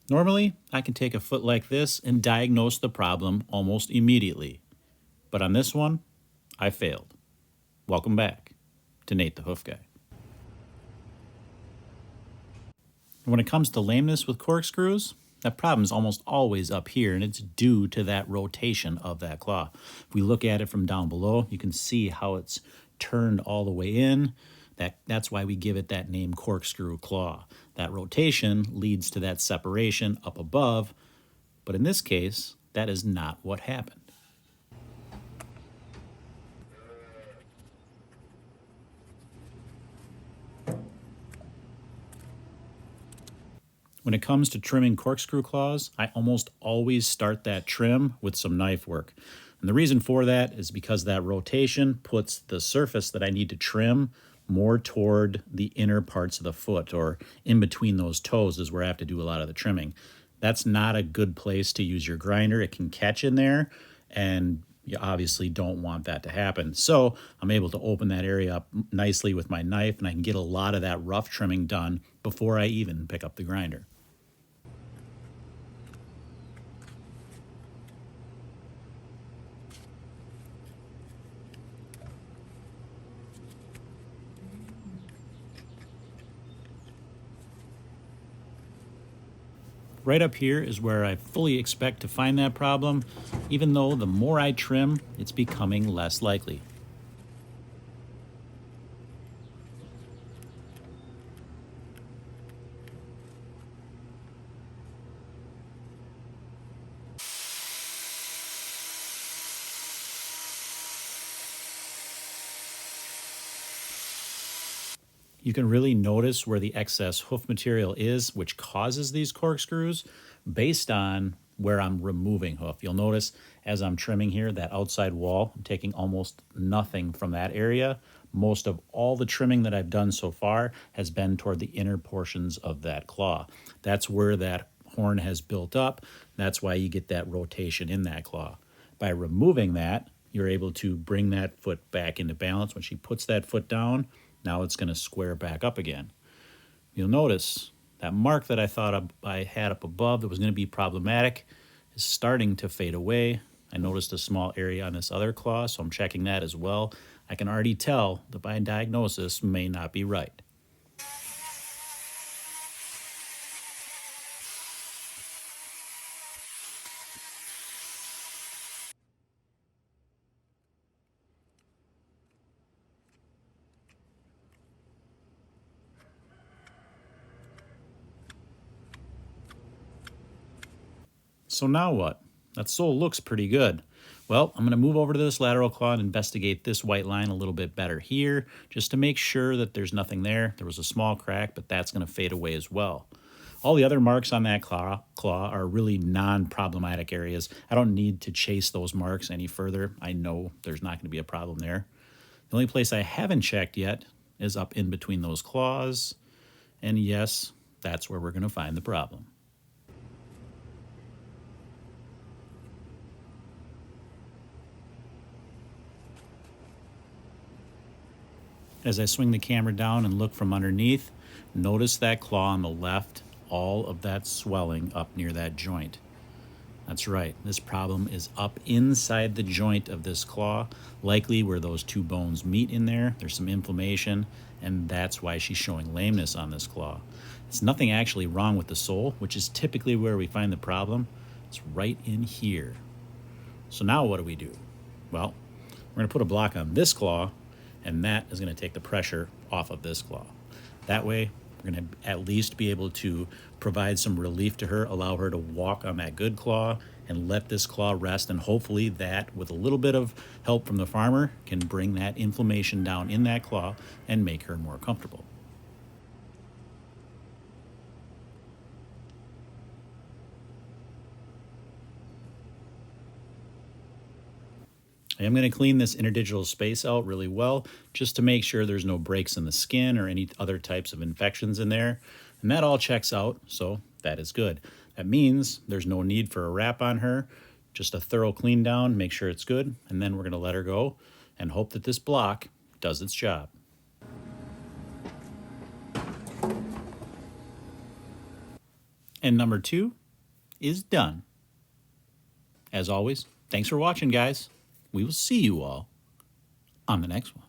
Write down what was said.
Normally, I can take a foot like this and diagnose the problem almost immediately. But on this one, I failed. Welcome back to Nate the Hoof Guy. When it comes to lameness with corkscrews, that problem is almost always up here, and it's due to that rotation of that claw. If we look at it from down below, you can see how it's turned all the way in. That's why we give it that name, corkscrew claw. That rotation leads to that separation up above, but in this case, that is not what happened. When it comes to trimming corkscrew claws, I almost always start that trim with some knife work. And the reason for that is because that rotation puts the surface that I need to trim more toward the inner parts of the foot, or in between those toes is where I have to do a lot of the trimming. That's not a good place to use your grinder. It can catch in there, and you obviously don't want that to happen. So I'm able to open that area up nicely with my knife, and I can get a lot of that rough trimming done before I even pick up the grinder. Right up here is where I fully expect to find that problem, even though the more I trim, it's becoming less likely. You can really notice where the excess hoof material is, which causes these corkscrews, based on where I'm removing hoof. You'll notice as I'm trimming here, that outside wall, I'm taking almost nothing from that area. Most of all the trimming that I've done so far has been toward the inner portions of that claw. That's where that horn has built up. That's why you get that rotation in that claw. By removing that, you're able to bring that foot back into balance. When she puts that foot down, now it's going to square back up again. You'll notice that mark that I thought I had up above that was going to be problematic is starting to fade away. I noticed a small area on this other claw, so I'm checking that as well. I can already tell that my diagnosis may not be right. So now what? That sole looks pretty good. Well, I'm going to move over to this lateral claw and investigate this white line a little bit better here, just to make sure that there's nothing there. There was a small crack, but that's going to fade away as well. All the other marks on that claw are really non-problematic areas. I don't need to chase those marks any further. I know there's not going to be a problem there. The only place I haven't checked yet is up in between those claws. And yes, that's where we're going to find the problem. As I swing the camera down and look from underneath, notice that claw on the left, all of that swelling up near that joint. That's right, this problem is up inside the joint of this claw, likely where those two bones meet in there. There's some inflammation, and that's why she's showing lameness on this claw. It's nothing actually wrong with the sole, which is typically where we find the problem. It's right in here. So now what do? Well, we're going to put a block on this claw, and that is going to take the pressure off of this claw. That way, we're going to at least be able to provide some relief to her, allow her to walk on that good claw, and let this claw rest, and hopefully that, with a little bit of help from the farmer, can bring that inflammation down in that claw and make her more comfortable. I am going to clean this interdigital space out really well, just to make sure there's no breaks in the skin or any other types of infections in there. And that all checks out, so that is good. That means there's no need for a wrap on her, just a thorough clean down, make sure it's good, and then we're going to let her go and hope that this block does its job. and number 2 is done. As always, thanks for watching, guys. We will see you all on the next one.